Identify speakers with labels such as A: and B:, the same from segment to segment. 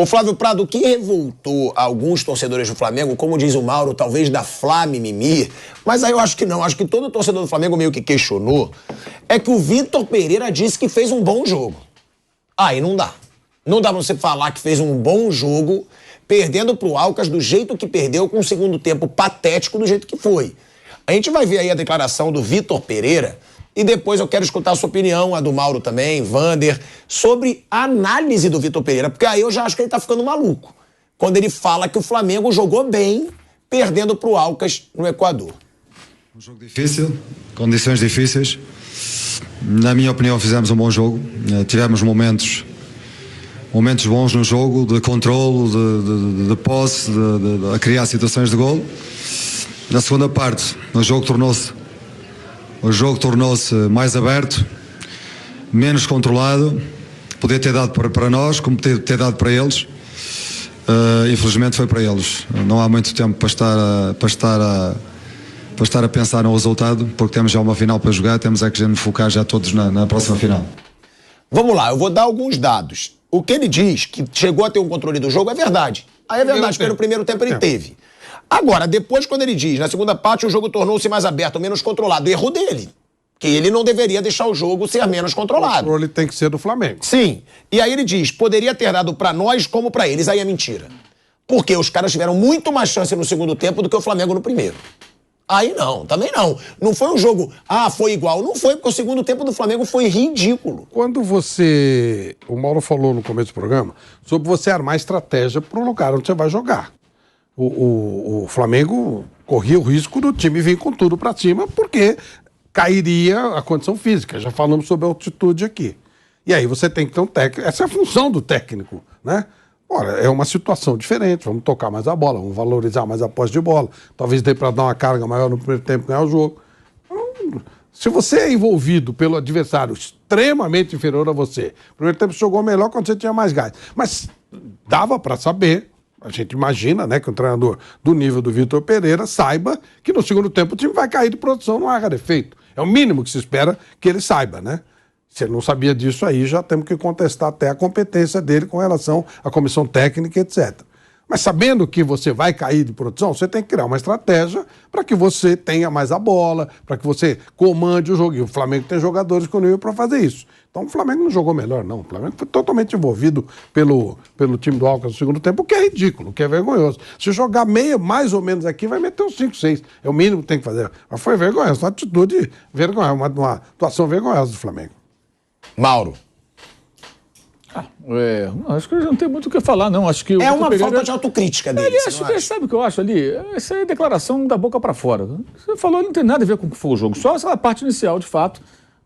A: Ô Flávio Prado, o que revoltou alguns torcedores do Flamengo, como diz o Mauro, talvez da Fla-mimimi, mas aí eu acho que não, acho que todo torcedor do Flamengo meio que questionou, é que o Vitor Pereira disse que fez um bom jogo. Aí não dá. Não dá pra você falar que fez um bom jogo perdendo pro Alcas do jeito que perdeu, com um segundo tempo patético do jeito que foi. A gente vai ver aí a declaração do Vitor Pereira e depois eu quero escutar a sua opinião, a do Mauro também, Vander, sobre a análise do Vitor Pereira, porque aí eu já acho que ele tá ficando maluco, quando ele fala que o Flamengo jogou bem, perdendo pro Alcas no Equador.
B: Um jogo difícil, condições difíceis. Na minha opinião, fizemos um bom jogo. Tivemos momentos bons no jogo, de controlo, de posse, de criar situações de golo. Na segunda parte, o jogo tornou-se mais aberto, menos controlado. Podia ter dado para nós, como ter dado para eles. Infelizmente foi para eles. Não há muito tempo para estar a pensar no resultado, porque temos já uma final para jogar, temos que nos focar já todos na próxima final.
A: Vamos lá, eu vou dar alguns dados. O que ele diz, que chegou a ter um controle do jogo, é verdade. Aí é verdade, porque no primeiro tempo ele teve. Agora, depois, quando ele diz, na segunda parte, o jogo tornou-se mais aberto, menos controlado, erro dele. Que ele não deveria deixar o jogo ser menos controlado.
C: O controle tem que ser do Flamengo.
A: Sim. E aí ele diz, poderia ter dado pra nós como pra eles. Aí é mentira. Porque os caras tiveram muito mais chance no segundo tempo do que o Flamengo no primeiro. Aí não, também não. Não foi um jogo, foi igual. Não foi, porque o segundo tempo do Flamengo foi ridículo.
C: Quando você... O Mauro falou no começo do programa sobre você armar estratégia para o lugar onde você vai jogar. O Flamengo corria o risco do time vir com tudo para cima, porque cairia a condição física. Já falamos sobre a altitude aqui. E aí você tem que ter um técnico. Essa é a função do técnico, né? Ora, é uma situação diferente, vamos tocar mais a bola, vamos valorizar mais a posse de bola, talvez dê para dar uma carga maior no primeiro tempo e ganhar o jogo. Então, se você é envolvido pelo adversário extremamente inferior a você, no primeiro tempo você jogou melhor quando você tinha mais gás. Mas dava para saber, a gente imagina, né, que um treinador do nível do Vitor Pereira saiba que no segundo tempo o time vai cair de produção, não haja defeito. É o mínimo que se espera que ele saiba, né? Se ele não sabia disso aí, já temos que contestar até a competência dele com relação à comissão técnica, etc. Mas sabendo que você vai cair de produção, você tem que criar uma estratégia para que você tenha mais a bola, para que você comande o jogo. E o Flamengo tem jogadores com nível para fazer isso. Então o Flamengo não jogou melhor, não. O Flamengo foi totalmente envolvido pelo time do Alcas no segundo tempo, o que é ridículo, o que é vergonhoso. Se jogar meia, mais ou menos aqui, vai meter uns 5, 6. É o mínimo que tem que fazer. Mas foi vergonhoso, uma atitude vergonhosa, uma atuação vergonhosa do Flamengo.
A: Mauro.
D: Acho que eu não tenho muito o que falar, não. Acho que
A: é uma falta de autocrítica dele.
D: Sabe o que eu acho ali? Essa é declaração da boca pra fora. Você falou, não tem nada a ver com o que foi o jogo. Só essa parte inicial, de fato,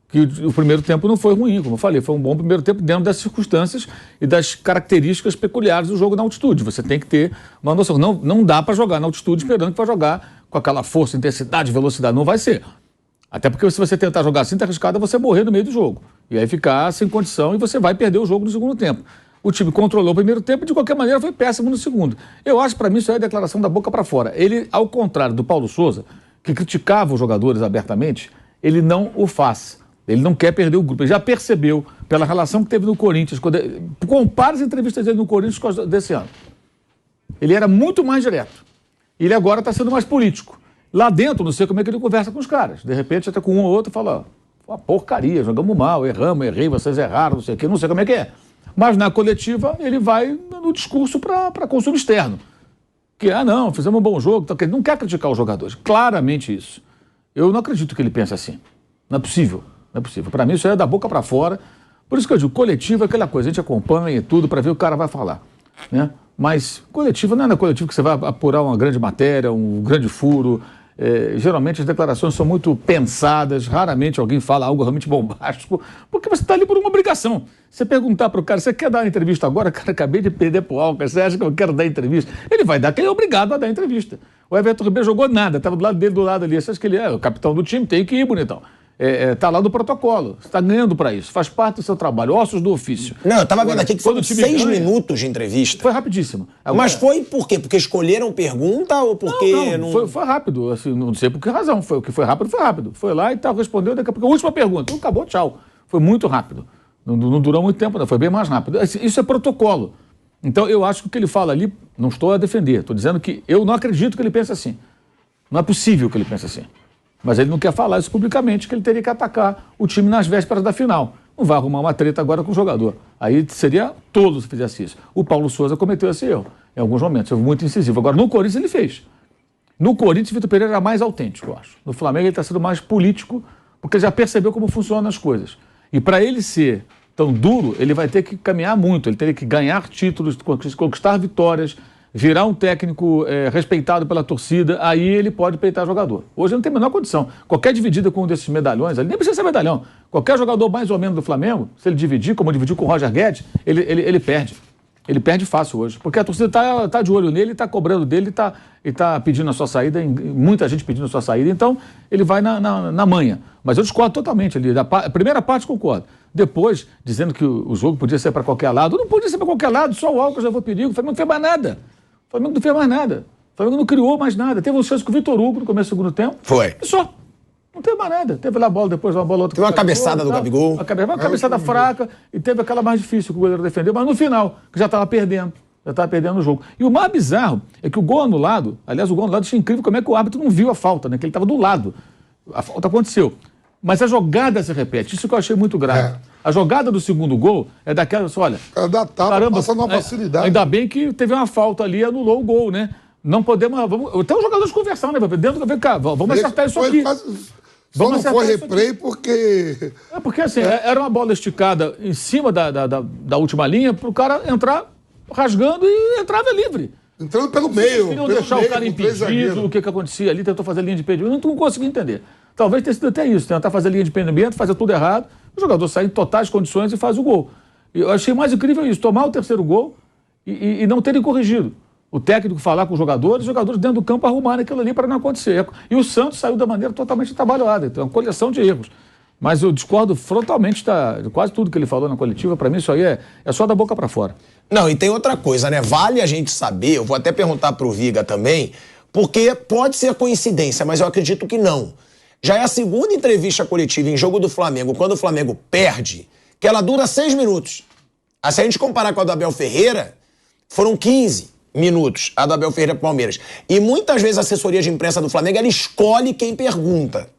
D: que o primeiro tempo não foi ruim, como eu falei. Foi um bom primeiro tempo dentro das circunstâncias e das características peculiares do jogo na altitude. Você tem que ter uma noção. Não dá pra jogar na altitude esperando que vai jogar com aquela força, intensidade, velocidade. Não vai ser. Até porque se você tentar jogar assim, tá arriscado você morrer no meio do jogo. E aí ficar sem condição e você vai perder o jogo no segundo tempo. O time controlou o primeiro tempo e, de qualquer maneira, foi péssimo no segundo. Eu acho, para mim, isso é a declaração da boca para fora. Ele, ao contrário do Paulo Souza, que criticava os jogadores abertamente, ele não o faz. Ele não quer perder o grupo. Ele já percebeu, pela relação que teve no Corinthians, compara as entrevistas dele no Corinthians com as desse ano. Ele era muito mais direto. Ele agora está sendo mais político. Lá dentro, não sei como é que ele conversa com os caras. De repente, até com um ou outro, fala, uma porcaria, jogamos mal, errei, vocês erraram, não sei o quê, não sei como é que é. Mas na coletiva, ele vai no discurso para consumo externo. Que, não, fizemos um bom jogo, ele não quer criticar os jogadores. Claramente isso. Eu não acredito que ele pense assim. Não é possível, não é possível. Para mim, isso é da boca para fora. Por isso que eu digo, coletivo é aquela coisa, a gente acompanha e tudo para ver o que o cara vai falar, né? Mas coletivo não é na coletiva que você vai apurar uma grande matéria, um grande furo. Geralmente as declarações são muito pensadas, raramente alguém fala algo realmente bombástico, porque você está ali por uma obrigação. Você perguntar para o cara, você quer dar uma entrevista agora? Cara, acabei de perder pro Alcas, você acha que eu quero dar entrevista? Ele vai dar, que ele é obrigado a dar entrevista. O Everton Ribeiro jogou nada, estava do lado dele, do lado ali. Você acha que ele é o capitão do time? Tem que ir, bonitão. Está lá no protocolo, você está ganhando para isso, faz parte do seu trabalho, ossos do ofício.
A: Não, eu estava vendo aqui que foram 6 minutos de entrevista.
D: Foi rapidíssimo. Agora,
A: mas foi por quê? Porque escolheram pergunta ou porque...
D: Não, foi rápido, assim, não sei por que razão, o que foi rápido foi rápido. Foi lá e tal, respondeu, daqui a pouco, a última pergunta, então acabou, tchau. Foi muito rápido, não durou muito tempo, não, foi bem mais rápido. Isso é protocolo. Então, eu acho que o que ele fala ali, não estou a defender, estou dizendo que eu não acredito que ele pense assim. Não é possível que ele pense assim. Mas ele não quer falar isso publicamente, que ele teria que atacar o time nas vésperas da final. Não vai arrumar uma treta agora com o jogador. Aí seria tolo se fizesse isso. O Paulo Souza cometeu esse erro, em alguns momentos, foi muito incisivo. Agora, no Corinthians ele fez. No Corinthians, o Vitor Pereira era mais autêntico, eu acho. No Flamengo ele está sendo mais político, porque ele já percebeu como funcionam as coisas. E para ele ser tão duro, ele vai ter que caminhar muito, ele teria que ganhar títulos, conquistar vitórias, virar um técnico respeitado pela torcida, aí ele pode peitar jogador. Hoje ele não tem a menor condição. Qualquer dividida com um desses medalhões, ele nem precisa ser medalhão, qualquer jogador mais ou menos do Flamengo, se ele dividir, como dividiu com o Roger Guedes, ele perde. Ele perde fácil hoje, porque a torcida tá de olho nele, está cobrando dele e tá pedindo a sua saída, muita gente pedindo a sua saída, então ele vai na manha. Mas eu discordo totalmente ali. A primeira parte concordo. Depois, dizendo que o jogo podia ser para qualquer lado, não podia ser para qualquer lado, só o Alcas levou perigo, o Flamengo não fez mais nada. O Flamengo não fez mais nada. O Flamengo não criou mais nada. Teve um chance com o Vitor Hugo no começo do segundo tempo.
A: Foi.
D: E só. Não teve mais nada. Teve lá a bola, depois uma bola outra.
A: Teve uma cabeçada do Gabigol.
D: Uma cabeçada fraca e teve aquela mais difícil que o goleiro defendeu, mas no final, que já estava perdendo. Já estava perdendo o jogo. E o mais bizarro é que o gol anulado, aliás, o gol anulado, achei incrível como é que o árbitro não viu a falta, né? Que ele estava do lado. A falta aconteceu. Mas a jogada se repete. Isso que eu achei muito grave. A jogada do segundo gol é daquela, olha...
C: Dá tapa,
D: caramba,
C: passa numa facilidade.
D: Ainda bem que teve uma falta ali e anulou o gol, né? Não podemos... Até os jogadores conversando, né? Dentro do VK, vamos acertar isso aqui.
C: Só não foi replay porque...
D: Porque assim, era uma bola esticada em cima da última linha para o cara entrar rasgando e entrava livre.
C: Entrando pelo meio.
D: Queriam deixar o cara impedido, o que acontecia ali, tentou fazer linha de impedimento, não consegui entender. Talvez tenha sido até isso, tentar fazer linha de impedimento, fazer tudo errado, o jogador sai em totais condições e faz o gol. Eu achei mais incrível isso, tomar o terceiro gol e não terem corrigido. O técnico falar com os jogadores dentro do campo arrumarem aquilo ali para não acontecer. E o Santos saiu da maneira totalmente trabalhada, então é uma coleção de erros. Mas eu discordo frontalmente de quase tudo que ele falou na coletiva. Para mim isso aí é só da boca para fora.
A: Não, e tem outra coisa, né? Vale a gente saber, eu vou até perguntar pro Viga também, porque pode ser coincidência, mas eu acredito que não. Já é a segunda entrevista coletiva em jogo do Flamengo, quando o Flamengo perde, que ela dura 6 minutos. Se a gente comparar com a do Abel Ferreira, foram 15 minutos, a do Abel Ferreira pro Palmeiras. E muitas vezes a assessoria de imprensa do Flamengo, ela escolhe quem pergunta.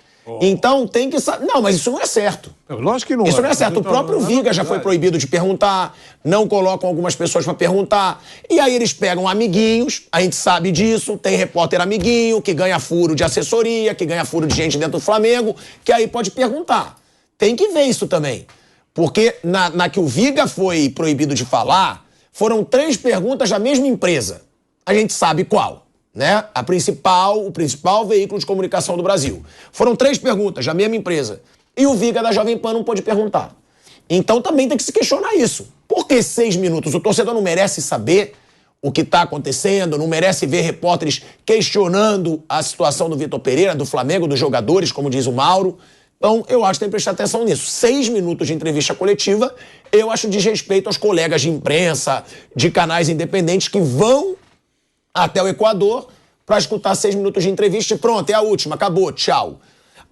A: Então tem que saber. Não, mas isso não é certo.
C: Lógico que não.
A: Isso não é certo. O próprio Viga já foi proibido de perguntar, não colocam algumas pessoas para perguntar. E aí eles pegam amiguinhos, a gente sabe disso, tem repórter amiguinho, que ganha furo de assessoria, que ganha furo de gente dentro do Flamengo, que aí pode perguntar. Tem que ver isso também. Porque na que o Viga foi proibido de falar, foram 3 perguntas da mesma empresa. A gente sabe qual. Né? O principal veículo de comunicação do Brasil. Foram 3 perguntas da mesma empresa. E o Viga da Jovem Pan não pôde perguntar. Então também tem que se questionar isso. Por que 6 minutos? O torcedor não merece saber o que está acontecendo, não merece ver repórteres questionando a situação do Vitor Pereira, do Flamengo, dos jogadores, como diz o Mauro. Então eu acho que tem que prestar atenção nisso. 6 minutos de entrevista coletiva, eu acho desrespeito aos colegas de imprensa, de canais independentes que vão até o Equador para escutar 6 minutos de entrevista e pronto, é a última, acabou, tchau.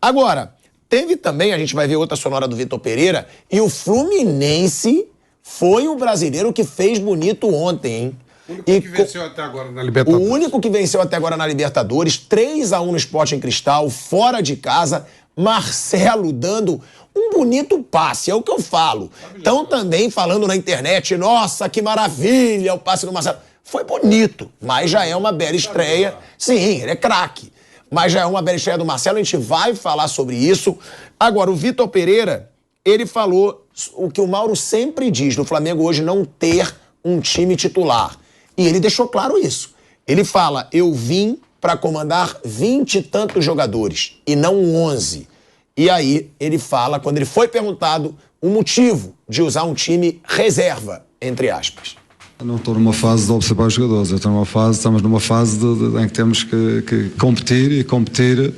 A: Agora, teve também, a gente vai ver outra sonora do Vitor Pereira, e o Fluminense foi o brasileiro que fez bonito ontem, hein?
C: O único que venceu até agora na Libertadores.
A: O único que venceu até agora na Libertadores, 3-1 no Sporting Cristal, fora de casa, Marcelo dando um bonito passe, é o que eu falo. Estão também falando na internet, nossa, que maravilha o passe do Marcelo. Foi bonito, mas já é uma bela estreia. Sim, ele é craque. Mas já é uma bela estreia do Marcelo, a gente vai falar sobre isso. Agora, o Vitor Pereira, ele falou o que o Mauro sempre diz, do Flamengo hoje não ter um time titular. E ele deixou claro isso. Ele fala, eu vim para comandar 20 e tantos jogadores, e não 11. E aí, ele fala, quando ele foi perguntado, o motivo de usar um time reserva, entre aspas.
B: Eu não estou numa fase de observar os jogadores, estamos numa fase em que temos que competir e competir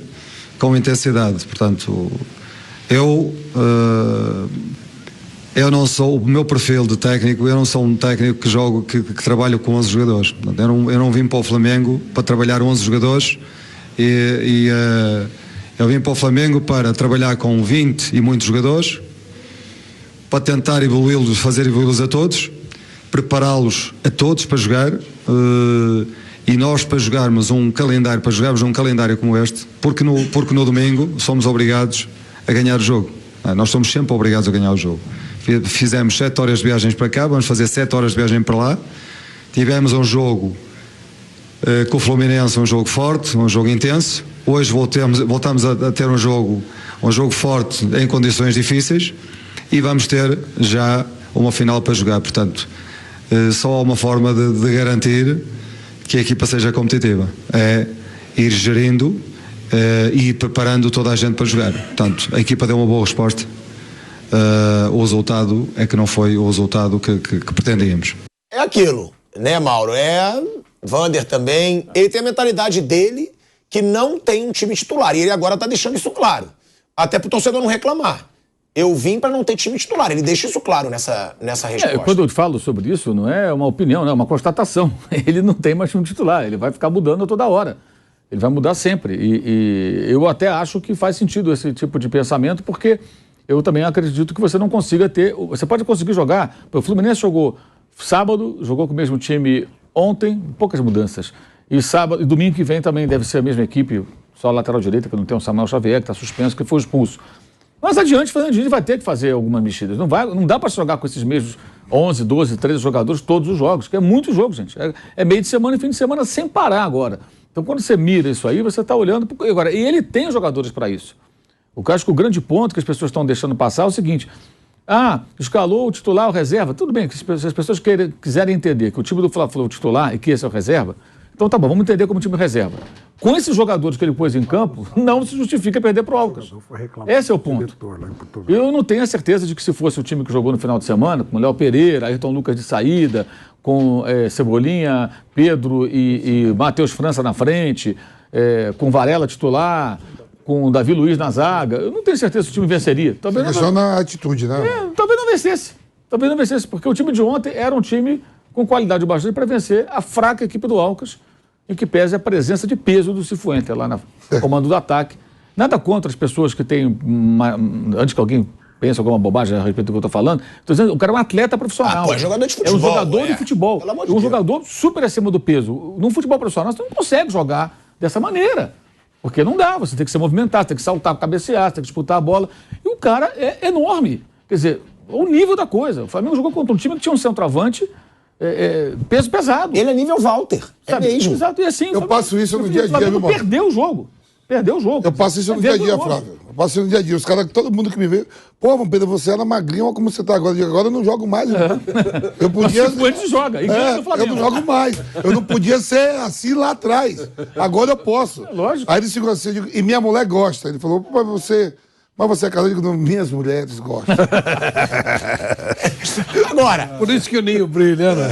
B: com intensidade. Portanto, eu não sou, o meu perfil de técnico, eu não sou um técnico que jogo, que trabalho com 11 jogadores. Portanto, eu não vim para o Flamengo para trabalhar 11 jogadores eu vim para o Flamengo para trabalhar com 20 e muitos jogadores, para tentar evoluí-los, fazer evoluí-los a todos, prepará-los a todos para jogar, e nós para jogarmos um calendário, como este, porque no domingo somos obrigados a ganhar o jogo. Nós somos sempre obrigados a ganhar o jogo. Fizemos 7 horas de viagens para cá, vamos fazer 7 horas de viagem para lá. Tivemos um jogo com o Fluminense, um jogo forte, um jogo intenso. Hoje voltamos a ter um jogo forte em condições difíceis, e vamos ter já uma final para jogar. Portanto, só há uma forma de garantir que a equipa seja competitiva, é ir gerindo e ir preparando toda a gente para jogar. Portanto, a equipa deu uma boa resposta. O resultado é que não foi o resultado que pretendíamos.
A: É aquilo, né, Mauro? Vander também, ele tem a mentalidade dele, que não tem um time titular, e ele agora está deixando isso claro, até para o torcedor não reclamar. Eu vim para não ter time titular. Ele deixa isso claro nessa resposta.
D: Quando eu falo sobre isso, não é uma opinião, não é uma constatação. Ele não tem mais time titular. Ele vai ficar mudando a toda hora. Ele vai mudar sempre. E eu até acho que faz sentido esse tipo de pensamento, porque eu também acredito que você não consiga ter... Você pode conseguir jogar... O Fluminense jogou sábado, jogou com o mesmo time ontem, poucas mudanças. E sábado e domingo que vem também deve ser a mesma equipe, só a lateral direita, que não tem o Samuel Xavier, que está suspenso, que foi expulso. Mas adiante, Fernando Diniz vai ter que fazer algumas mexidas. Não dá para jogar com esses mesmos 11, 12, 13 jogadores todos os jogos, que é muito jogo, gente. É meio de semana e fim de semana sem parar agora. Então, quando você mira isso aí, você está olhando... Agora, e ele tem jogadores para isso. O que eu acho que o grande ponto que as pessoas estão deixando passar é o seguinte: escalou o titular, o reserva. Tudo bem, se as pessoas quiserem entender que o time do Fla-Flu é o titular e que esse é o reserva, então tá bom, vamos entender como time reserva. Com esses jogadores que ele pôs em campo, não se justifica perder pro Alcas. Esse é o ponto. Eu não tenho a certeza de que se fosse o time que jogou no final de semana, com Léo Pereira, Ayrton Lucas de saída, com Cebolinha, Pedro e Matheus França na frente, com Varela titular, com Davi Luiz na zaga, eu não tenho certeza se o time venceria.
E: Talvez só na atitude, né?
D: Talvez não vencesse. Talvez não vencesse, porque o time de ontem era um time com qualidade bastante para vencer a fraca equipe do Alcas, em que pese a presença de peso do Cifuentes lá no comando do ataque. Nada contra as pessoas que têm... Antes que alguém pense alguma bobagem a respeito do que eu estou falando, estou dizendo, o cara é um atleta profissional.
A: É jogador de futebol.
D: É um jogador de futebol. É um jogador super acima do peso. Num futebol profissional, você não consegue jogar dessa maneira. Porque não dá, você tem que se movimentar, você tem que saltar, cabecear, você tem que disputar a bola. E o cara é enorme. Quer dizer, o nível da coisa. O Flamengo jogou contra um time que tinha um centroavante... peso pesado.
A: Ele é nível Walter.
D: Sabe?
A: Mesmo.
D: Exato. E assim,
E: eu passo isso no dia a dia, viu, mano?
D: Perdeu o jogo.
E: Eu passo isso no dia a dia, Flávio. Eu passo isso no dia a dia. Os caras, todo mundo que me vê, pô, Pedro, você era magrinho, olha como você tá agora. Agora eu não jogo mais. Eu podia.
D: Ele joga.
E: Eu não jogo mais. Eu não podia ser assim lá atrás. Agora eu posso.
D: Lógico.
E: Aí ele segurou assim, e minha mulher gosta. Ele falou, pô, mas você é casado? Eu digo, minhas mulheres gostam.
A: Agora.
C: Por isso que o ninho brilha, né?